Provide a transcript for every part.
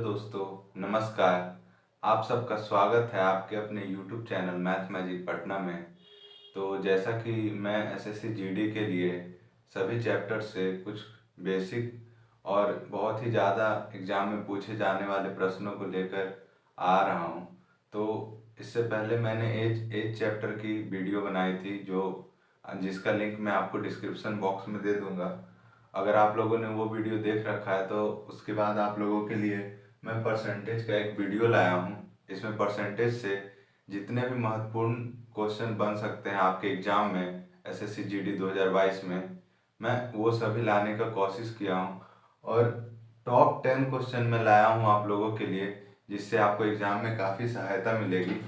दोस्तों, नमस्कार। आप सबका स्वागत है आपके अपने YouTube channel math magic Patna में। तो जैसा कि मैं एसएससी जीडी के लिए सभी चैप्टर से कुछ बेसिक और बहुत ही ज़्यादा एग्ज़ाम में पूछे जाने वाले प्रश्नों को लेकर आ रहा हूँ। तो इससे पहले मैंने एज चैप्टर की वीडियो बनाई थी जिसका लिंक मैं आपको डिस्क्रिप्शन बॉक्स में दे दूँगा। अगर आप लोगों ने वो वीडियो देख रखा है तो उसके बाद आप लोगों के लिए मैं परसेंटेज का एक वीडियो लाया हूँ। इसमें परसेंटेज से जितने भी महत्वपूर्ण क्वेश्चन बन सकते हैं आपके एग्जाम में एसएससी जीडी 2022 में, मैं वो सभी लाने का कोशिश किया हूँ और टॉप 10 क्वेश्चन मैं लाया हूँ आप लोगों के लिए, जिससे आपको एग्जाम में काफ़ी सहायता मिलेगी।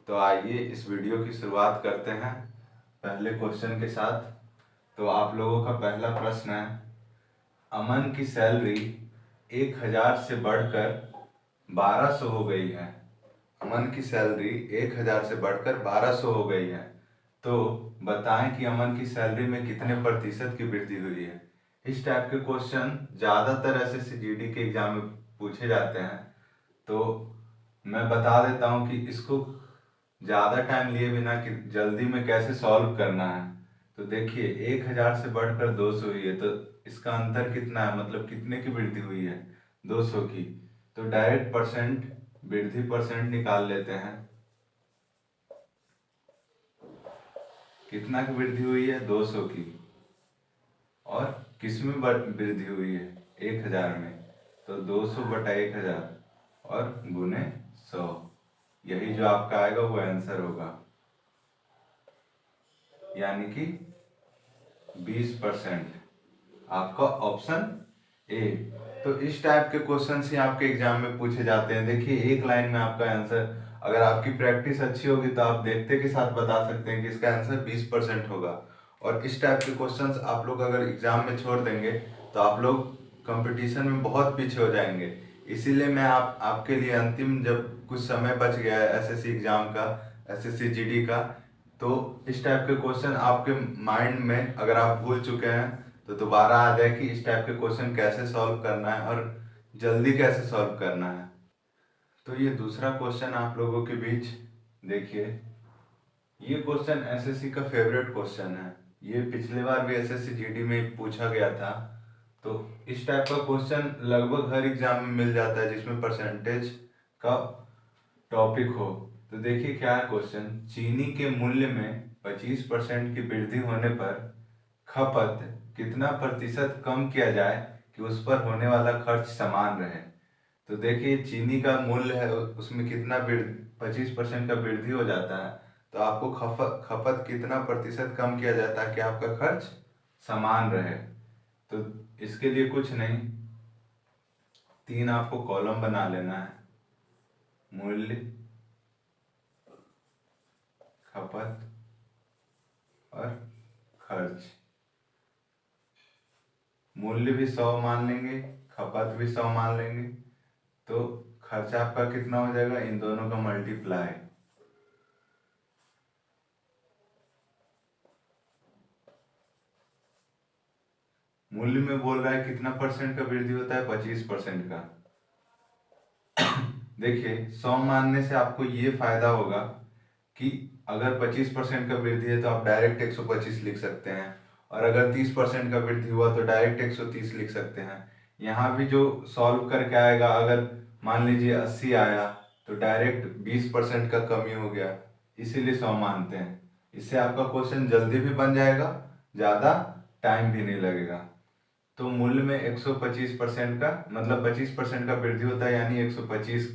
तो आइए इस वीडियो की शुरुआत करते हैं पहले क्वेश्चन के साथ। तो आप लोगों का पहला प्रश्न है, अमन की सैलरी 1000 से बढ़कर 1200 हो गई है। अमन की सैलरी 1000 से बढ़कर 1200 हो गई है। तो बताएं कि अमन की सैलरी में कितने प्रतिशत की वृद्धि हुई है। इस टाइप के क्वेश्चन ज़्यादातर एसएससी जीडी के एग्जाम में पूछे जाते हैं। तो मैं बता देता हूं कि इसको ज़्यादा टाइम लिए बिना कि जल्दी में कैसे सॉल्व करना है। तो देखिए, 1000 से बढ़कर 200 हुई है, तो इसका अंतर कितना है, मतलब कितने की वृद्धि हुई है, 200 की। तो डायरेक्ट परसेंट वृद्धि परसेंट निकाल लेते हैं। कितना की वृद्धि हुई है, 200 की। और किस में वृद्धि हुई है, 1000 में। तो 200 बटा 1000 और गुने 100, यही जो आपका आएगा वो आंसर होगा, यानी कि 20%। आपका ऑप्शन ए। तो इस टाइप के क्वेश्चन ही आपके एग्जाम में पूछे जाते हैं। देखिए, एक लाइन में आपका आंसर, अगर आपकी प्रैक्टिस अच्छी होगी तो आप देखते के साथ बता सकते हैं कि इसका आंसर 20% होगा। और इस टाइप के क्वेश्चंस आप लोग अगर एग्जाम में छोड़ देंगे तो आप लोग कंपटीशन में बहुत पीछे हो जाएंगे। इसीलिए मैं आपके लिए अंतिम, जब कुछ समय बच गया है एसएससी एग्जाम का, एसएससी जीडी का, तो इस टाइप के क्वेश्चन आपके माइंड में अगर आप भूल चुके हैं तो दोबारा आ जाए कि इस टाइप के क्वेश्चन कैसे सॉल्व करना है और जल्दी कैसे सॉल्व करना है। तो ये दूसरा क्वेश्चन आप लोगों के बीच देखिए, ये क्वेश्चन एसएससी का फेवरेट क्वेश्चन है। ये पिछले बार भी एसएससी जीडी में पूछा गया था। तो इस टाइप का क्वेश्चन लगभग हर एग्जाम में मिल जाता है जिसमें परसेंटेज का टॉपिक हो। तो देखिए क्या है क्वेश्चन, चीनी के मूल्य में 25% की वृद्धि होने पर खपत कितना प्रतिशत कम किया जाए कि उस पर होने वाला खर्च समान रहे। तो देखिए, चीनी का मूल्य है, उसमें कितना 25% का वृद्धि हो जाता है, तो आपको खपत कितना प्रतिशत कम किया जाता है कि आपका खर्च समान रहे। तो इसके लिए कुछ नहीं, 3 आपको कॉलम बना लेना है, मूल्य, खपत और खर्च। मूल्य भी 100 मान लेंगे, खपत भी 100 मान लेंगे, तो खर्चा आपका कितना हो जाएगा, इन दोनों का मल्टीप्लाई। मूल्य में बोल रहा है कितना परसेंट का वृद्धि होता है, 25% का। देखिए, 100 मानने से आपको ये फायदा होगा कि अगर 25% का वृद्धि है तो आप डायरेक्ट 125 लिख सकते हैं, और अगर 30% का वृद्धि हुआ तो डायरेक्ट 130 लिख सकते हैं। यहाँ भी जो सॉल्व करके आएगा, अगर मान लीजिए 80 आया तो डायरेक्ट 20% का कमी हो गया, इसीलिए 100 मानते हैं। इससे आपका क्वेश्चन जल्दी भी बन जाएगा, ज़्यादा टाइम भी नहीं लगेगा। तो मूल्य में 125% का मतलब 25% का वृद्धि होता है, यानी 125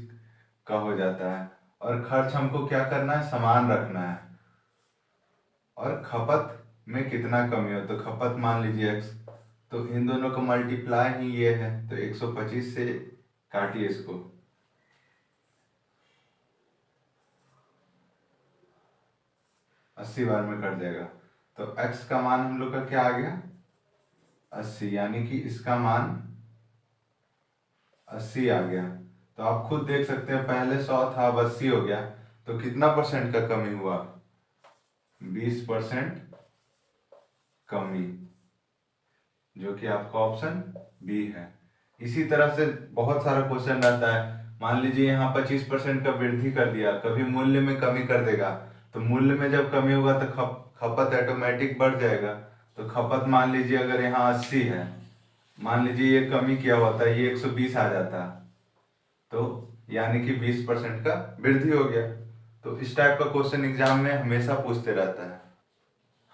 का हो जाता है। और खर्च हमको क्या करना है, समान रखना है। और खपत में कितना कमी हो, तो खपत मान लीजिए x, तो इन दोनों का मल्टीप्लाई ही ये है, तो 125 से काटिए इसको, 80 बार में कट जाएगा। तो x का मान हम लोग का क्या आ गया, 80, यानी कि इसका मान 80 आ गया। तो आप खुद देख सकते हैं, पहले 100 था, अब 80 हो गया, तो कितना परसेंट का कमी हुआ, 20% कमी, जो कि आपका ऑप्शन बी है। इसी तरह से बहुत सारा क्वेश्चन रहता है। मान लीजिए यहाँ 25% का वृद्धि कर दिया, कभी मूल्य में कमी कर देगा, तो मूल्य में जब कमी होगा तो खपत ऑटोमेटिक बढ़ जाएगा। तो खपत मान लीजिए अगर यहाँ 80 है, मान लीजिए ये कमी किया हुआ था, ये 120 आ जाता, तो यानी कि 20% का वृद्धि हो गया। तो इस टाइप का क्वेश्चन एग्जाम में हमेशा पूछते रहता है।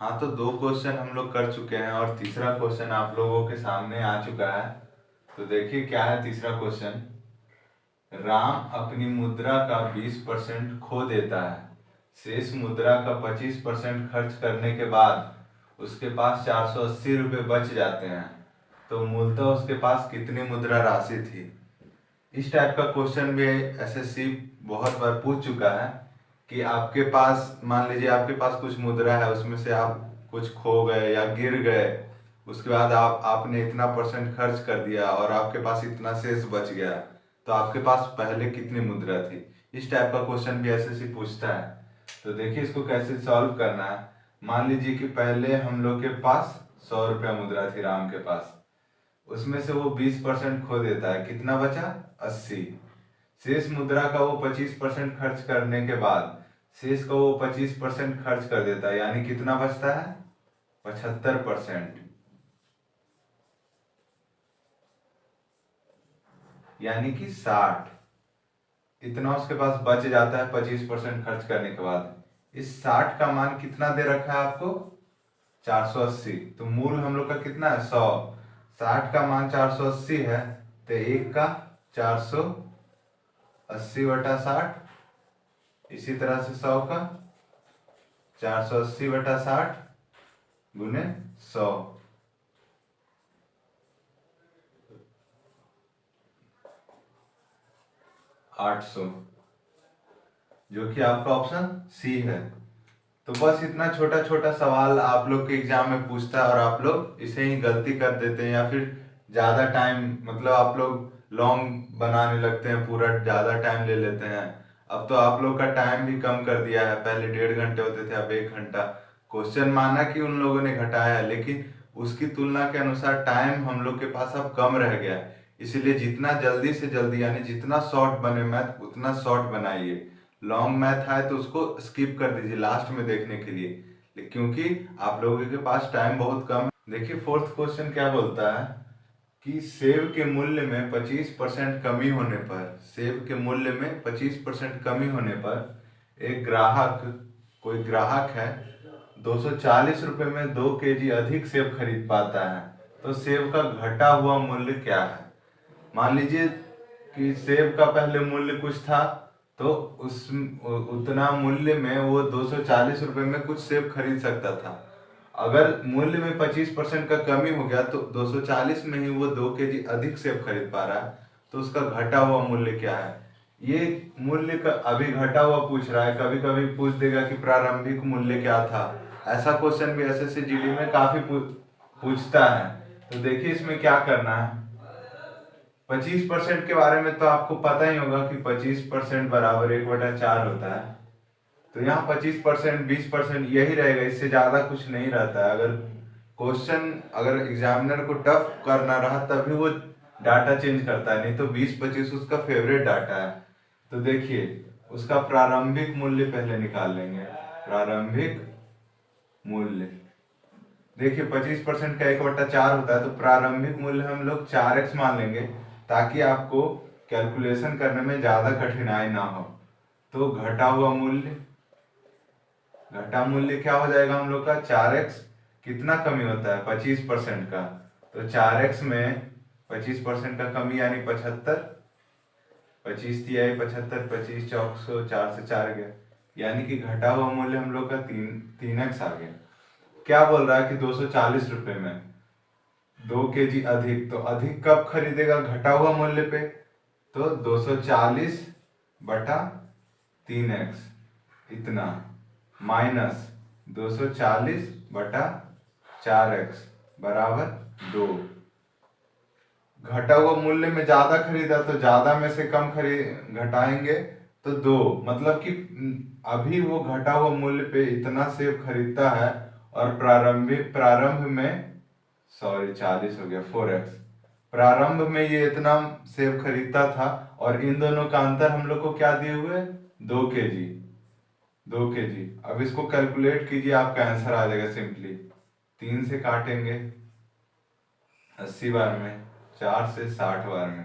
हाँ, तो 2 क्वेश्चन हम लोग कर चुके हैं और तीसरा क्वेश्चन आप लोगों के सामने आ चुका है। तो देखिए क्या है तीसरा क्वेश्चन। राम अपनी मुद्रा का 20% खो देता है, शेष मुद्रा का 25% खर्च करने के बाद उसके पास 480 रुपये बच जाते हैं, तो मूलतः उसके पास कितनी मुद्रा राशि थी। इस टाइप का क्वेश्चन भी एसएससी बहुत बार पूछ चुका है कि आपके पास मान लीजिए आपके पास कुछ मुद्रा है, उसमें से आप कुछ खो गए या गिर गए, उसके बाद आपने इतना परसेंट खर्च कर दिया और आपके पास इतना शेष बच गया, तो आपके पास पहले कितनी मुद्रा थी। इस टाइप का क्वेश्चन भी एसएससी पूछता है। तो देखिए इसको कैसे सॉल्व करना है। मान लीजिए कि पहले हम लोग के पास 100 रुपया मुद्रा थी राम के पास, उसमें से वो 20% खो देता है, कितना बचा 80। शेष मुद्रा का वो 25% खर्च करने के बाद शेष का वो 25% खर्च कर देता है, यानी कितना बचता है 75%, यानी कि 60। इतना उसके पास बच जाता है 25% खर्च करने के बाद। इस 60 का मान कितना दे रखा है आपको 480। तो मूल हम लोग का कितना है 100, 60 का मान 480 है, तो एक का 480/60, इसी तरह से 100 का 480/60 गुने 100, 800, जो कि आपका ऑप्शन सी है। तो बस इतना छोटा छोटा सवाल आप लोग के एग्जाम में पूछता है और आप लोग इसे ही गलती कर देते हैं, या फिर ज़्यादा टाइम मतलब आप लोग लॉन्ग बनाने लगते हैं, पूरा ज़्यादा टाइम ले लेते हैं। अब तो आप लोग का टाइम भी कम कर दिया है, पहले 1.5 घंटे होते थे, अब 1 घंटा। क्वेश्चन माना कि उन लोगों ने घटाया है, लेकिन उसकी तुलना के अनुसार टाइम हम लोग के पास अब कम रह गया है। इसलिए जितना जल्दी से जल्दी यानी जितना शॉर्ट बने मैथ उतना शॉर्ट बनाइए। लॉन्ग मैथ है तो उसको स्किप कर दीजिए लास्ट में देखने के लिए, क्योंकि आप लोगों के पास टाइम बहुत कम है। देखिए फोर्थ क्वेश्चन क्या बोलता है कि सेब के मूल्य में 25% कमी होने पर, सेब के मूल्य में 25% कमी होने पर एक ग्राहक, कोई ग्राहक है 240 रुपये में 2 kg अधिक सेब खरीद पाता है, तो सेब का घटा हुआ मूल्य क्या है। मान लीजिए कि सेब का पहले मूल्य कुछ था, तो उस उतना मूल्य में वो 240 रुपये में कुछ सेब खरीद सकता था। अगर मूल्य में 25% का कमी हो गया तो 240 में ही वो 2 kg अधिक सेब खरीद पा रहा है, तो उसका घटा हुआ मूल्य क्या है। ये मूल्य का अभी घटा हुआ पूछ रहा है, कभी कभी पूछ देगा कि प्रारंभिक मूल्य क्या था। ऐसा क्वेश्चन भी एसएससी जीडी में काफी पूछता है। तो देखिए इसमें क्या करना है। 25% के बारे में तो आपको पता ही होगा कि 25% बराबर 1/4 होता है। तो यहाँ 25%, 20% यही रहेगा, इससे ज्यादा कुछ नहीं रहता है। अगर क्वेश्चन अगर एग्जामिनर को टफ करना रहा तभी वो डाटा चेंज करता है, नहीं तो 20-25 उसका फेवरेट डाटा है। तो देखिए उसका प्रारंभिक मूल्य पहले निकाल लेंगे। प्रारंभिक मूल्य देखिए 25% का 1/4 होता है, तो प्रारंभिक मूल्य हम लोग 4x मान लेंगे, ताकि आपको कैलकुलेशन करने में ज्यादा कठिनाई ना हो। तो घटा हुआ मूल्य, घटा मूल्य क्या हो जाएगा हम लोग का 4x। कितना कमी होता है 25% का, तो 4x में 25% का कमी यानी 75, 25 तिहाई 75, 25 चौक 100, 4 से 4 गया, यानी कि घटा हुआ मूल्य हम लोग का 3x आ गया। क्या बोल रहा है कि 240 रुपये में 2 kg अधिक, तो अधिक कब खरीदेगा घटा हुआ मूल्य पे, तो 240/3x इतना माइनस 240/4x बराबर 2। घटा हुआ मूल्य में ज्यादा खरीदा तो ज्यादा में से कम खरीद घटाएंगे तो 2, मतलब कि अभी वो घटा हुआ मूल्य पे इतना सेब खरीदता है और प्रारंभ में 40 हो गया 4x, प्रारंभ में ये इतना सेब खरीदता था, और इन दोनों का अंतर हम लोग को क्या दिए हुए, 2 kg। 2 kg। अब इसको कैलकुलेट कीजिए, आपका आंसर आ जाएगा सिंपली। 3 से काटेंगे 80 बार में, 4 से 60 बार में,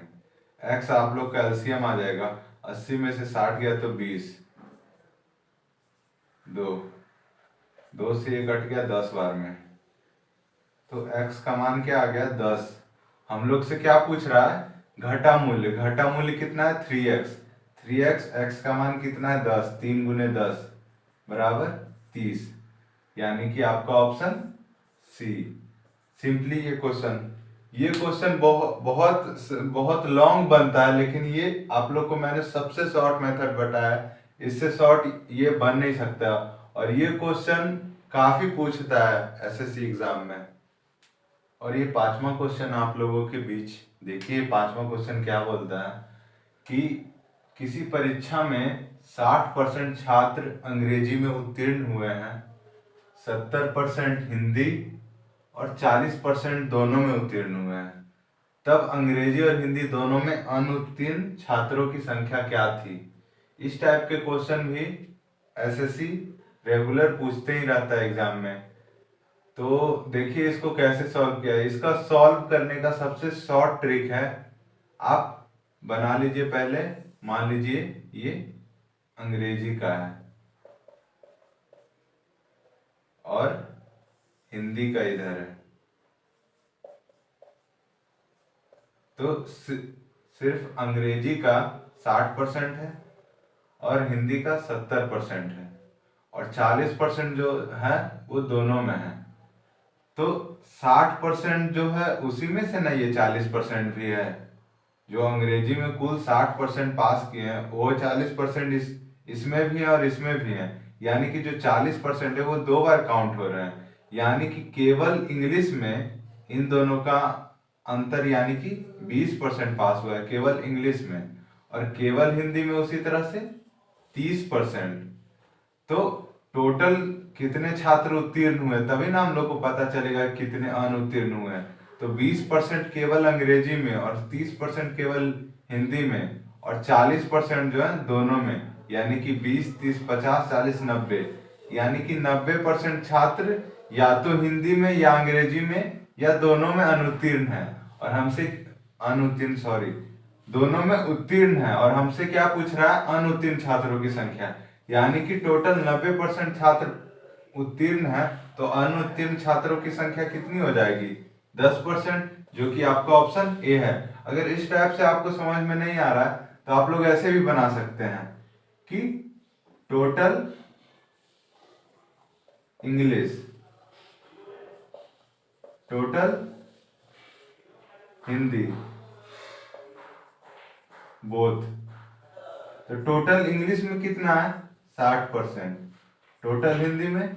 x आप लोग का एलसीएम आ जाएगा। 80 में से 60 गया तो 20, 2 से ये कट गया 10 बार में, तो x का मान क्या आ गया, 10। हम लोग से क्या पूछ रहा है, घटा मूल्य। घटा मूल्य कितना है, 3x। 3x, x का मान कितना है, 10। 3 गुने 10 बराबर 30, यानी कि आपका ऑप्शन सी। सिंपली ये क्वेश्चन बहुत बहुत लॉन्ग बनता है, लेकिन ये आप लोग को मैंने सबसे शॉर्ट मेथड बताया, इससे शॉर्ट ये बन नहीं सकता। और ये क्वेश्चन काफी पूछता है एसएससी एग्जाम में। और ये 5वां क्वेश्चन आप लोगों के बीच देखिए, 5वां क्वेश्चन क्या बोलता है कि किसी परीक्षा में 60% छात्र अंग्रेजी में उत्तीर्ण हुए हैं, 70% हिंदी और 40% दोनों में उत्तीर्ण हुए हैं, तब अंग्रेजी और हिंदी दोनों में अनुत्तीर्ण छात्रों की संख्या क्या थी। इस टाइप के क्वेश्चन भी एसएससी रेगुलर पूछते ही रहता है एग्जाम में। तो देखिए इसको कैसे सॉल्व किया है। इसका सॉल्व करने का सबसे शॉर्ट ट्रिक है, आप बना लीजिए पहले, मान लीजिए ये अंग्रेजी का है और हिंदी का इधर है, तो सिर्फ अंग्रेजी का 60% है और हिंदी का 70% है, और 40% जो है वो दोनों में है। तो 60% जो है उसी में से ना ये 40% भी है। जो अंग्रेजी में कुल 60% पास किए हैं, वो 40% इसमें भी है और इसमें भी है, यानी कि जो 40% है वो 2 बार काउंट हो रहे हैं। यानी कि केवल इंग्लिश में इन दोनों का अंतर, यानी कि 20% पास हुआ है केवल इंग्लिश में, और केवल हिंदी में उसी तरह से 30%। तो टोटल कितने छात्र उत्तीर्ण हुए, तभी ना हम लोग को पता चलेगा कितने अनुत्तीर्ण हुए हैं। तो 20% केवल अंग्रेजी में और 30% केवल हिंदी में और 40% जो है दोनों में, यानी कि 20, 30, 50, 40, 90, यानी कि 90% छात्र या तो हिंदी में या अंग्रेजी में या दोनों में अनुत्तीर्ण है। और हमसे अनुत्तीर्ण, सॉरी, दोनों में उत्तीर्ण है, और हमसे क्या पूछ रहा है, अनुत्तीर्ण छात्रों की संख्या। यानी कि टोटल 90% छात्र उत्तीर्ण है, तो अनुत्तीर्ण छात्रों की संख्या कितनी हो जाएगी, 10%, जो कि आपका ऑप्शन ए है। अगर इस टाइप से आपको समझ में नहीं आ रहा है तो आप लोग ऐसे भी बना सकते हैं कि total English, total Hindi, both. तो टोटल इंग्लिश में कितना है, 60%, टोटल हिंदी में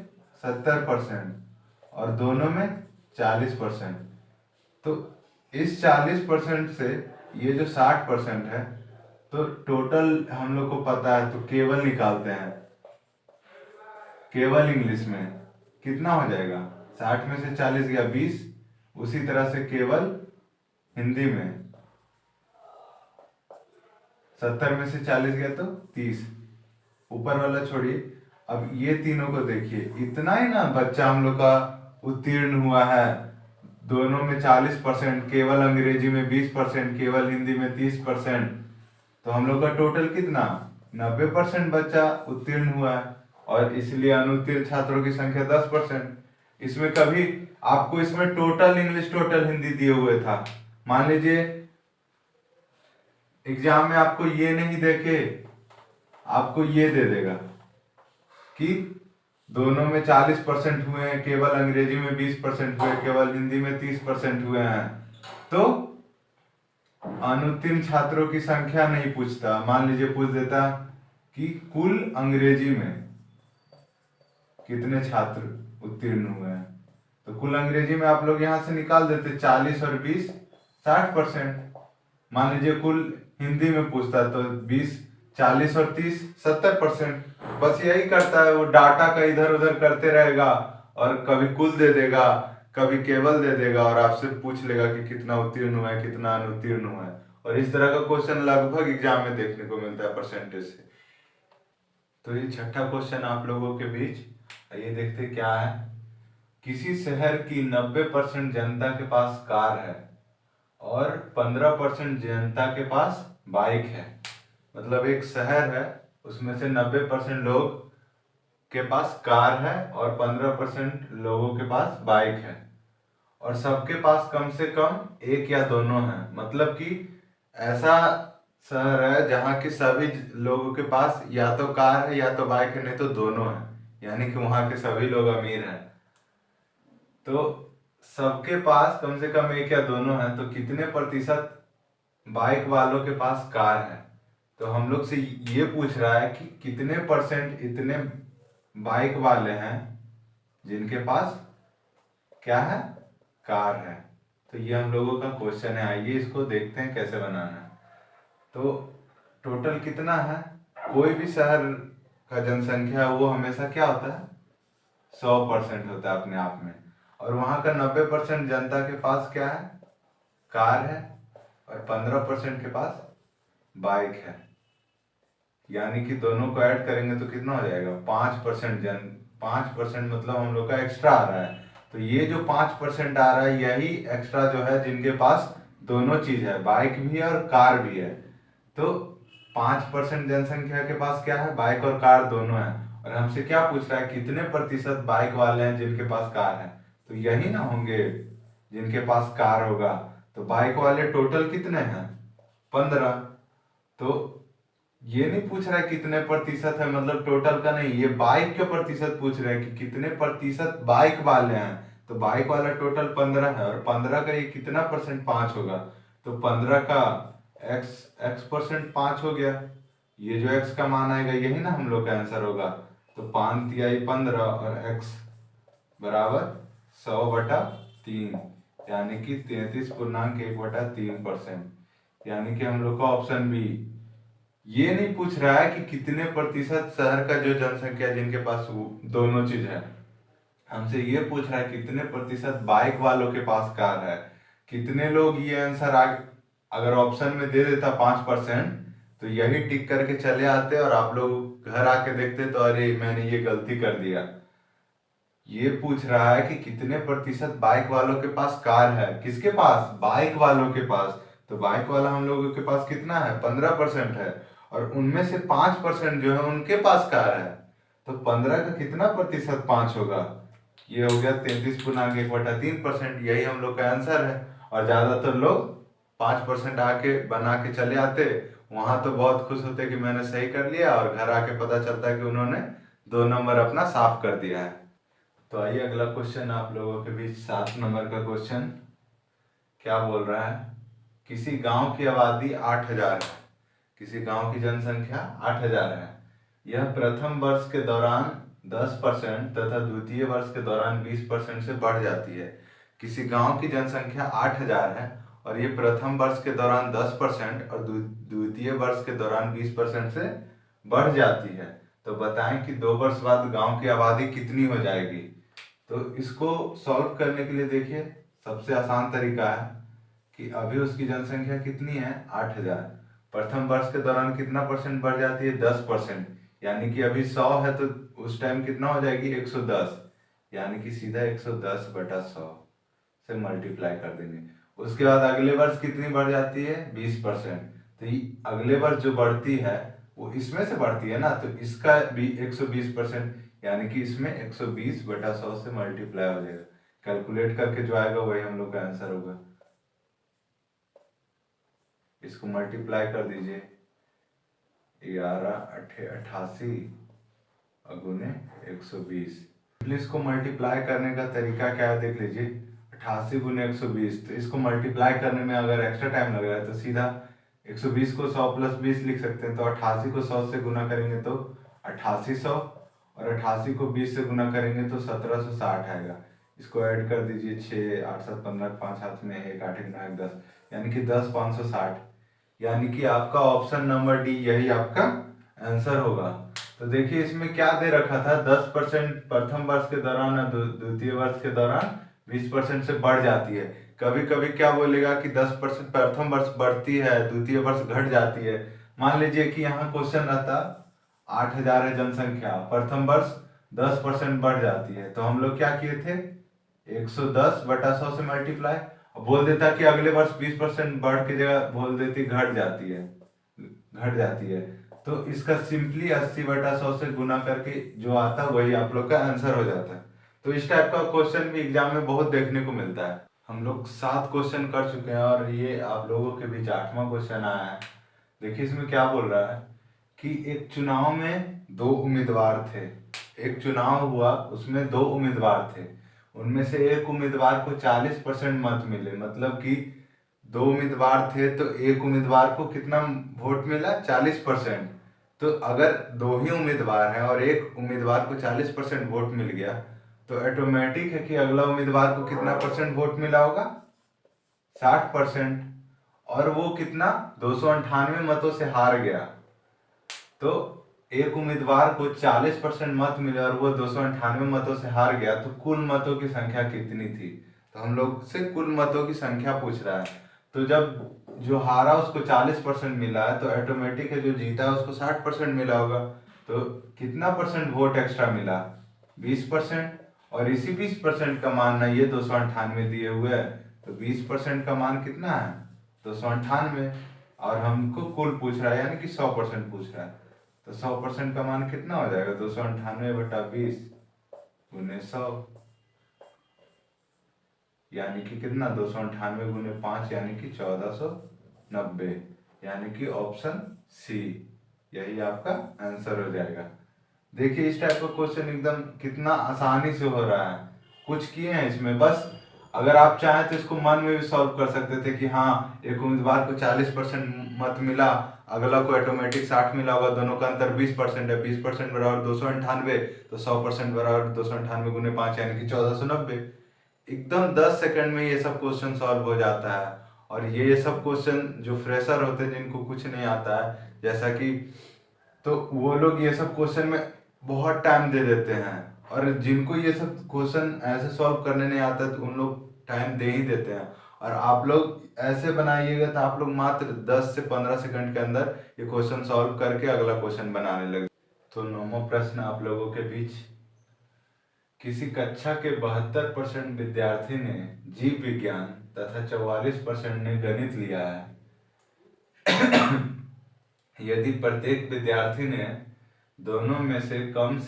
70% और दोनों में 40%। तो इस 40% से ये जो 60% है, तो टोटल हम लोग को पता है, तो केवल निकालते हैं। केवल इंग्लिश में कितना हो जाएगा, 60 में से 40 गया 20, उसी तरह से केवल हिंदी में 70 में से 40 गया तो 30, ऊपर वाला छोड़िए। अब ये तीनों को देखिए, इतना ही ना बच्चा हम लोग का उत्तीर्ण हुआ है, दोनों में 40%, केवल अंग्रेजी में 20%, केवल हिंदी में 30%, तो हम लोग का टोटल कितना, 90% बच्चा उत्तीर्ण हुआ है, और इसलिए अनुत्तीर्ण छात्रों की संख्या 10%। इसमें कभी आपको इसमें टोटल इंग्लिश टोटल हिंदी दिए हुए था, मान लीजिए एग्जाम में आपको ये नहीं देके आपको ये दे देगा कि दोनों में 40% हुए हैं, केवल अंग्रेजी में 20% हुए, केवल हिंदी में 30% हुए हैं, तो अनुत्तीर्ण छात्रों की संख्या नहीं पूछता। मान लीजिए पूछ देता कि कुल अंग्रेजी में कितने छात्र उत्तीर्ण हुए हैं, तो कुल अंग्रेजी में आप लोग यहां से निकाल देते 40 और 20, 60%। मान लीजिए कुल हिंदी में पूछता तो 20, 40 और 30, 70%। बस यही करता है वो, डाटा का इधर उधर करते रहेगा और कभी कुल दे देगा, कभी केवल दे देगा और आपसे पूछ लेगा कि कितना उत्तीर्ण हुआ है, कितना अनुत्तीर्ण हुआ है। और इस तरह का क्वेश्चन लगभग एग्जाम में देखने को मिलता है परसेंटेज से। तो ये छठा क्वेश्चन आप लोगों के बीच, ये देखते क्या है। किसी शहर की 90% जनता के पास कार है और 15% जनता के पास बाइक है। मतलब एक शहर है, उसमें से 90% लोग के पास कार है और 15% लोगों के पास बाइक है, और सबके पास कम से कम एक या दोनों है। मतलब कि ऐसा शहर है जहाँ की सभी लोगों के पास या तो कार है या तो बाइक है, नहीं तो दोनों है, यानी कि वहाँ के सभी लोग अमीर हैं। तो सबके पास कम से कम एक या दोनों है, तो कितने प्रतिशत बाइक वालों के पास कार है। तो हम लोग से ये पूछ रहा है कि कितने परसेंट इतने बाइक वाले हैं जिनके पास क्या है, कार है। तो ये हम लोगों का क्वेश्चन है। आइए इसको देखते हैं कैसे बनाना है। तो टोटल कितना है, कोई भी शहर का जनसंख्या वो हमेशा क्या होता है, 100% होता है अपने आप में। और वहाँ का 90% जनता के पास क्या है, कार है, और 15% के पास बाइक है। यानी कि दोनों को ऐड करेंगे तो कितना हो जाएगा, 5%। 5% मतलब हम लोग का एक्स्ट्रा आ रहा है। तो ये जो 5% आ रहा है यही एक्स्ट्रा जो है जिनके पास दोनों चीज है, बाइक भी है और कार भी है। तो 5% जनसंख्या के पास क्या है, बाइक और कार दोनों है। और हमसे क्या पूछ रहा है, कितने प्रतिशत बाइक वाले हैं जिनके पास कार है। तो यही ना होंगे जिनके पास कार होगा। तो बाइक वाले टोटल कितने हैं, 15। तो ये नहीं पूछ रहा है कितने प्रतिशत है, मतलब टोटल का नहीं, ये बाइक के प्रतिशत पूछ रहे हैं कि कितने प्रतिशत बाइक वाले हैं। तो बाइक वाला टोटल 15 है, और 15 का ये कितना परसेंट, 5 होगा। तो 15 का x परसेंट 5 हो गया। ये जो x का मान आएगा यही ना हम लोग का आंसर होगा। तो 5 तिहाई 15 और x बराबर 100/3, यानी कि 33.1/3%। यानी कि हम लोग का ऑप्शन बी। ये नहीं पूछ रहा है कि कितने प्रतिशत शहर का जो जनसंख्या जिनके पास दोनों चीज है, हमसे ये पूछ रहा है कितने प्रतिशत बाइक वालों के पास कार है। कितने लोग ये आंसर अगर ऑप्शन में दे देता 5%, तो यही टिक करके चले आते और आप लोग घर आके देखते तो अरे मैंने ये गलती कर दिया। ये पूछ रहा है कि कितने प्रतिशत बाइक वालों के पास कार है, किसके पास, बाइक वालों के पास। तो बाइक वाला हम लोगों के पास कितना है, 15% है, और उनमें से 5% जो है उनके पास कार है। तो 15 का कितना प्रतिशत 5 होगा, ये हो गया 33.1/3%। यही हम लोग का आंसर है। और ज्यादातर लोग 5% आके बना के चले आते, वहां तो बहुत खुश होते कि मैंने सही कर लिया, और घर आके पता चलता है कि उन्होंने 2 नंबर अपना साफ कर दिया है। तो आइए अगला क्वेश्चन आप लोगों के बीच 7 नंबर का क्वेश्चन क्या बोल रहा है। किसी गांव की आबादी 8000 है, किसी गांव की जनसंख्या 8000 है। यह प्रथम वर्ष के दौरान 10% तथा द्वितीय वर्ष के दौरान 20% से बढ़ जाती है। किसी गांव की जनसंख्या 8000 है और ये प्रथम वर्ष के दौरान 10% और द्वितीय वर्ष के दौरान 20% से बढ़ जाती है। तो बताएं कि 2 वर्ष बाद गांव की आबादी कितनी हो जाएगी। तो इसको सॉल्व करने के लिए देखिए, सबसे आसान तरीका है कि अभी उसकी जनसंख्या कितनी है, 8000। प्रथम वर्ष के दौरान कितना परसेंट बढ़ जाती है, 10%। यानी कि अभी 100 है तो उस टाइम कितना हो जाएगी, 110। यानी कि सीधा 110/100 से मल्टीप्लाई कर देंगे। उसके बाद अगले वर्ष कितनी बढ़ जाती है, 20%। तो अगले वर्ष जो बढ़ती है वो इसमें से बढ़ती है ना, तो इसका भी 120%, यानी कि इसमें 120/100 से मल्टीप्लाई हो जाएगा। कैलकुलेट करके जो आएगा वही हम लोग का आंसर होगा। इसको मल्टीप्लाई कर दीजिए, 11/88 गुने 120। इसको मल्टीप्लाई करने का तरीका क्या है देख लीजिए, 88 गुने 120। तो इसको मल्टीप्लाई करने में अगर एक्स्ट्रा टाइम लग रहा है तो सीधा 120 को 100 + 20 लिख सकते हैं। तो 88 को 100 से गुना करेंगे तो 8800, और 88 को 20 से गुना करेंगे तो 1760 आएगा। इसको ऐड कर दीजिए, 6 8 7 15, 5 हाथ में 1 8 1 9 1 10, यानी कि 10,560। यानी कि आपका ऑप्शन नंबर डी यही आपका आंसर होगा। तो देखिए इसमें क्या दे रखा था, 10% प्रथम वर्ष के दौरान और द्वितीय वर्ष के दौरान 20% से बढ़ जाती है। कभी कभी क्या बोलेगा कि 10% प्रथम वर्ष बढ़ती है, द्वितीय वर्ष घट जाती है। मान लीजिए कि यहाँ क्वेश्चन रहता 8,000 है जनसंख्या, प्रथम वर्ष 10% बढ़ जाती है, तो हम लोग क्या किए थे, 110/100 से मल्टीप्लाई, और बोल देता कि अगले वर्ष 20% बढ़ की जगह बोल देती घट जाती है, घट जाती है। तो इसका सिंपली 80/100 से गुना करके जो आता है वही आप लोग का आंसर हो जाता है। तो इस टाइप का क्वेश्चन भी एग्जाम में बहुत देखने को मिलता है। हम लोग 7 क्वेश्चन कर चुके हैं और ये आप लोगों के बीच 8वां क्वेश्चन आया है। देखिए इसमें क्या बोल रहा है कि एक चुनाव में 2 उम्मीदवार थे। एक चुनाव हुआ, उसमें 2 उम्मीदवार थे, उनमें से एक उम्मीदवार को 40% मत मिले, मतलब कि 2 उम्मीदवार थे तो एक उम्मीदवार को कितना वोट मिला, 40%। तो अगर 2 ही उम्मीदवार हैं और एक उम्मीदवार को 40% वोट मिल गया, तो ऑटोमेटिक है कि अगला उम्मीदवार को कितना परसेंट वोट मिला होगा, 60%। और वो कितना, 298 मतों से हार गया। तो एक उम्मीदवार को 40% मत मिले और वो 298 मतों से हार गया, तो कुल मतों की संख्या कितनी थी। तो हम लोग से कुल मतों की संख्या पूछ रहा है। तो जब जो हारा उसको 40% मिला है, तो ऑटोमेटिक है जो जीता है उसको 60% मिला होगा। तो कितना परसेंट वोट एक्स्ट्रा मिला, 20%। और इसी 20% का मान ना ये 298 दिए हुए है, तो 20% का मान कितना है, 298। और हमको कुल पूछ रहा है यानी कि 100% पूछ रहा है। तो 100% का मान कितना हो जाएगा, 298/20 गुने 100, यानी कि कितना, 298 गुने 5 यानी कि 1490, यानी कि ऑप्शन सी यही आपका आंसर हो जाएगा। देखिए इस टाइप का क्वेश्चन एकदम कितना आसानी से हो रहा है, कुछ किए हैं इसमें, बस अगर आप चाहें तो इसको मन में भी सॉल्व कर सकते थे कि हाँ एक उम्मीदवार को 40% मत मिला, अगला को ऑटोमेटिक 60 मिला होगा, दोनों का अंतर 20% है, 20% बराबर 298, तो 100% बराबर 298 गुने 5 यानी कि 1490। एकदम 10 सेकंड में ये सब क्वेश्चन सॉल्व हो जाता है। और ये सब क्वेश्चन जो फ्रेशर होते हैं जिनको कुछ नहीं आता है, जैसा कि, तो वो लोग ये सब क्वेश्चन में बहुत टाइम दे देते हैं। और जिनको ये सब क्वेश्चन ऐसे सॉल्व करने नहीं आता तो उन लोग टाइम दे ही देते हैं। और आप लोग ऐसे बनाइएगा तो आप लोग मात्र 10 से 15 सेकंड के अंदर ये क्वेश्चन सॉल्व करके अगला क्वेश्चन बनाने लगे। तो 9वां प्रश्न आप लोगों के बीच, किसी कक्षा के 72% विद्यार्थी ने जीव विज्ञान तथा 44% ने गणित लिया है। यदि प्रत्येक विद्यार्थी ने दोनों में से कम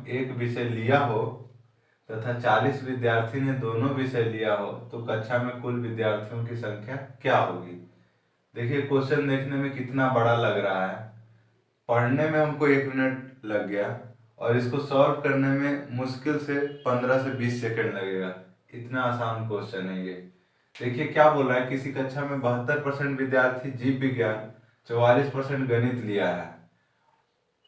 एक विषय लिया हो तथा 40 विद्यार्थी ने दोनों विषय लिया हो, तो कक्षा में कुल विद्यार्थियों की संख्या क्या होगी। देखिए क्वेश्चन देखने में कितना बड़ा लग रहा है, पढ़ने में हमको 1 मिनट लग गया और इसको सॉल्व करने में मुश्किल से 15 से 20 सेकंड लगेगा। इतना आसान क्वेश्चन है ये। देखिए क्या बोल रहा है, किसी कक्षा में 72% विद्यार्थी जीव विज्ञान, 44% गणित लिया है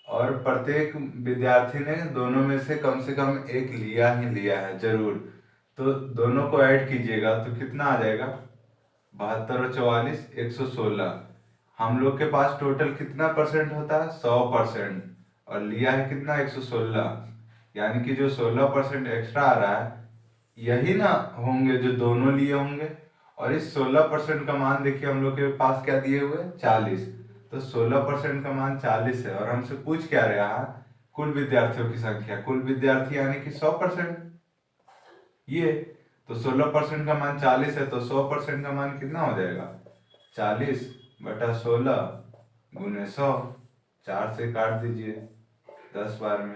और प्रत्येक विद्यार्थी ने दोनों में से कम एक लिया ही लिया है जरूर। तो दोनों को ऐड कीजिएगा तो कितना आ जाएगा, 72 और 44 116। हम लोग के पास टोटल कितना परसेंट होता है, 100%, और लिया है कितना, 116, यानी कि जो 16% एक्स्ट्रा आ रहा है यही ना होंगे जो दोनों लिए होंगे। और इस 16% का मान देखिए हम लोग के पास क्या दिए हुए, 40। तो 16% का मान 40 है और हमसे पूछ क्या रहा है, कुल विद्यार्थियों की संख्या, कुल विद्यार्थी यानी कि 100%। ये तो 16% का मान 40 है, तो 100% का मान कितना हो जाएगा, 40/16 गुने 100। 4 से काट दीजिए 10 बार में,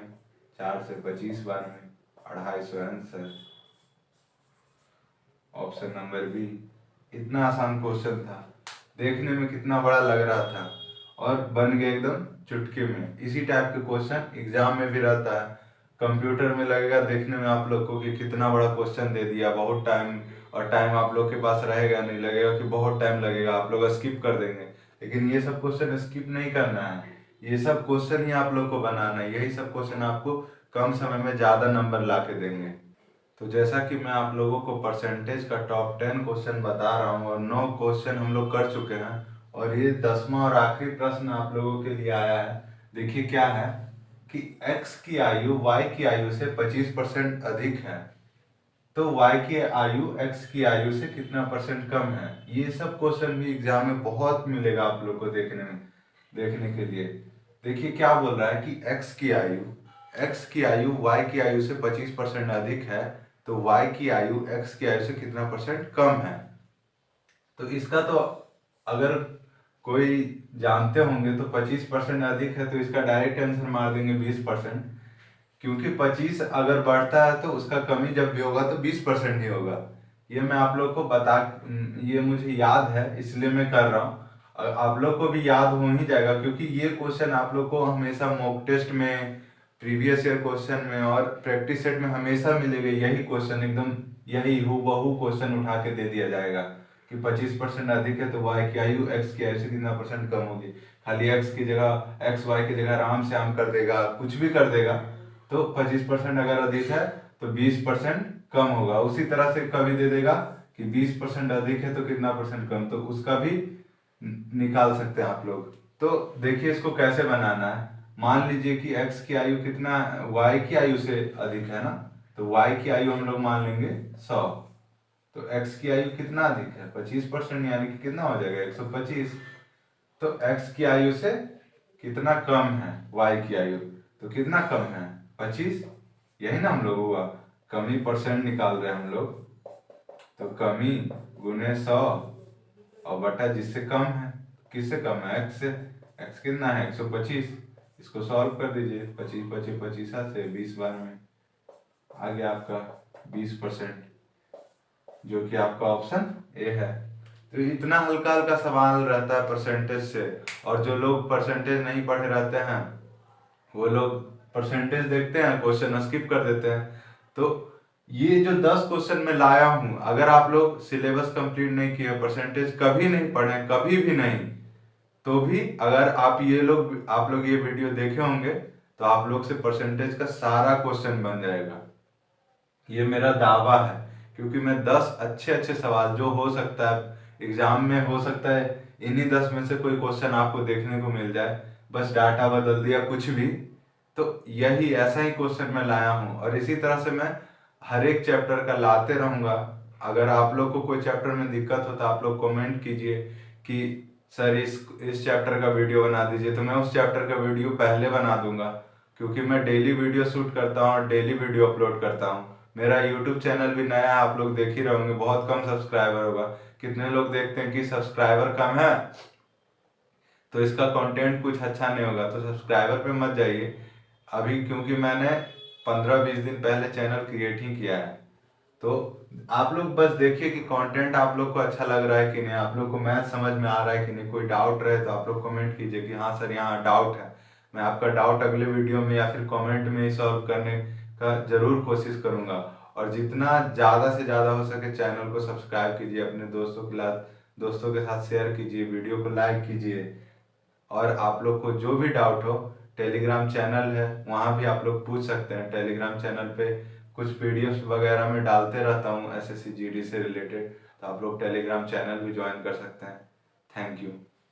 4 से 25 बार में, 250 आंसर, ऑप्शन नंबर बी। इतना आसान क्वेश्चन था, देखने में कितना बड़ा लग रहा था और बन गया एकदम चुटकी में। इसी टाइप के क्वेश्चन एग्जाम में भी रहता है, कंप्यूटर में लगेगा देखने में आप लोग को कि कितना बड़ा क्वेश्चन दे दिया, बहुत टाइम, और टाइम आप लोग के पास रहेगा नहीं, लगेगा कि बहुत टाइम लगेगा, आप लोग स्किप कर देंगे। लेकिन ये सब क्वेश्चन स्किप नहीं करना है, ये सब क्वेश्चन ही आप लोग को बनाना है, यही सब क्वेश्चन आपको कम समय में ज़्यादा नंबर ला के देंगे। तो जैसा कि मैं आप लोगों को परसेंटेज का टॉप 10 क्वेश्चन बता रहा हूँ और 9 क्वेश्चन हम लोग कर चुके हैं, और ये 10वां और आखिरी प्रश्न आप लोगों के लिए आया है। देखिए क्या है कि x की आयु y की आयु से 25% अधिक है। तो y की आयु x की आयु से कितना परसेंट कम है। ये सब क्वेश्चन भी एग्जाम में बहुत मिलेगा आप लोग को देखने के लिए। देखिए क्या बोल रहा है कि x की आयु y की आयु से 25% अधिक है, तो y की आयु x की आयु से कितना परसेंट कम है। तो इसका तो अगर कोई जानते होंगे तो 25% अधिक है, तो इसका डायरेक्ट आंसर मार देंगे 20%, क्योंकि 25 अगर बढ़ता है तो उसका कमी जब भी होगा तो 20% ही होगा। ये मैं आप लोग को ये मुझे याद है इसलिए मैं कर रहा हूँ, आप लोग को भी याद हो ही जाएगा, क्योंकि ये क्वेश्चन आप लोग को हमेशा मॉक टेस्ट में, प्रीवियस ईयर क्वेश्चन में और प्रैक्टिस सेट में हमेशा मिलेगा। यही क्वेश्चन एकदम यही हूबहू क्वेश्चन उठा के दे दिया जाएगा कि 25% अधिक है तो y की आयु x की आयु से कितना परसेंट कम होगी। खाली x की जगह x y की जगह राम श्याम कर देगा, कुछ भी कर देगा। तो 25% अगर अधिक है तो 20% कम होगा। उसी तरह से कभी दे देगा कि 20% अधिक है तो कितना परसेंट कम, तो उसका भी निकाल सकते हैं आप लोग। तो देखिए इसको कैसे बनाना है। मान लीजिए कि x की आयु कितना, y की आयु से अधिक है ना, तो y की आयु हम लोग मान लेंगे 100। तो x की आयु कितना अधिक है 25%, यानी कि कितना हो जाएगा 125। तो x की आयु से कितना कम है y की आयु, तो कितना कम है 25, यही ना हम लोग हुआ, कमी परसेंट निकाल रहे हैं हम लोग। तो कमी गुने 100 और बटा जिससे कम है, किससे कम है x से, x कितना है 125। इसको सॉल्व कर दीजिए, 25 25 25 से 20 बार में आ गया आपका 20%, जो कि आपका ऑप्शन ए है। तो इतना हल्का हल्का सवाल रहता है परसेंटेज से, और जो लोग परसेंटेज नहीं पढ़े रहते हैं वो लोग परसेंटेज देखते हैं, क्वेश्चन स्किप कर देते हैं। तो ये जो 10 क्वेश्चन मैं लाया हूं, अगर आप लोग सिलेबस कंप्लीट नहीं किए, परसेंटेज कभी नहीं पढ़े, कभी भी नहीं, तो भी अगर आप लोग ये वीडियो देखे होंगे तो आप लोग से परसेंटेज का सारा क्वेश्चन बन जाएगा। ये मेरा दावा है, क्योंकि मैं 10 अच्छे अच्छे सवाल जो हो सकता है एग्जाम में, हो सकता है इन्हीं 10 में से कोई क्वेश्चन आपको देखने को मिल जाए, बस डाटा बदल दिया कुछ भी। तो यही ऐसा ही क्वेश्चन मैं लाया हूँ, और इसी तरह से मैं हर एक चैप्टर का लाते रहूंगा। अगर आप लोग को कोई चैप्टर में दिक्कत हो तो आप लोग कमेंट कीजिए कि सर इस चैप्टर का वीडियो बना दीजिए, तो मैं उस चैप्टर का वीडियो पहले बना दूंगा, क्योंकि मैं डेली वीडियो शूट करता हूँ और डेली वीडियो अपलोड करता हूँ। मेरा यूट्यूब चैनल भी नया है, आप लोग देख ही रहोगे, बहुत कम सब्सक्राइबर होगा। कितने लोग देखते हैं कि सब्सक्राइबर कम है तो इसका कंटेंट कुछ अच्छा नहीं होगा, तो सब्सक्राइबर पे मत जाइए अभी, क्योंकि मैंने 15-20 दिन पहले चैनल क्रिएट ही किया है। तो आप लोग बस देखिए कि कंटेंट आप लोग को अच्छा लग रहा है कि नहीं, आप लोग को मैथ समझ में आ रहा है कि नहीं। कोई डाउट रहे तो आप लोग कमेंट कीजिए कि हाँ सर यहाँ डाउट है। मैं आपका डाउट अगले वीडियो में या फिर कमेंट में ही सॉल्व करने का जरूर कोशिश करूंगा। और जितना ज़्यादा से ज़्यादा हो सके चैनल को सब्सक्राइब कीजिए, अपने दोस्तों के साथ शेयर कीजिए, वीडियो को लाइक कीजिए। और आप लोग को जो भी डाउट हो, टेलीग्राम चैनल है वहाँ भी आप लोग पूछ सकते हैं। टेलीग्राम चैनल पे कुछ पीडीएफ वगैरह में डालते रहता हूँ एसएससी जीडी से रिलेटेड, तो आप लोग टेलीग्राम चैनल भी ज्वाइन कर सकते हैं। Thank you.